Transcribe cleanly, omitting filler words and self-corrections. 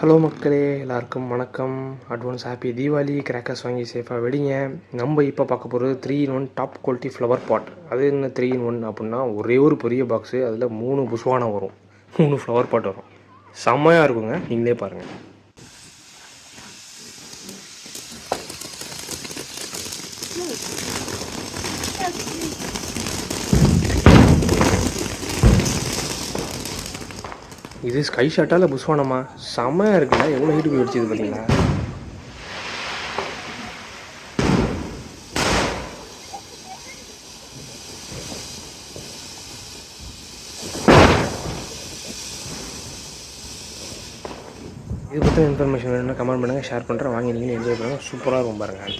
Hello மக்களே, எல்லாருக்கும் வணக்கம். Advance happy Deepavali. கிராக்கர்ஸ் வாங்கி சேஃபாக வெடிங்க. நம்ம இப்போ பார்க்க போகிறது 3-in-1 top quality flower pot. அது என்ன 3-in-1 அப்படின்னா, ஒரே ஒரு பெரிய பாக்ஸு, அதில் 3 புஷ்வானம் வரும், 3 ஃப்ளவர் பாட் வரும். செம்மையாக இருக்குங்க, நீங்களே பாருங்கள். இது ஸ்கை ஷாட்டா இல்லை புஷ்வானமா? செம்மையாக இருக்குல்ல, எவ்வளோ ஹீட்டு போய் வெடிச்சது பார்த்தீங்களா? இது பற்றின இன்ஃபர்மேஷன் வேணும்னா கமெண்ட் பண்ணுங்கள், ஷேர் பண்ணுறேன். வாங்கி நீங்களும் என்ஜாய் பண்ணுங்கள். சூப்பராக இருக்கும் பாருங்கள்.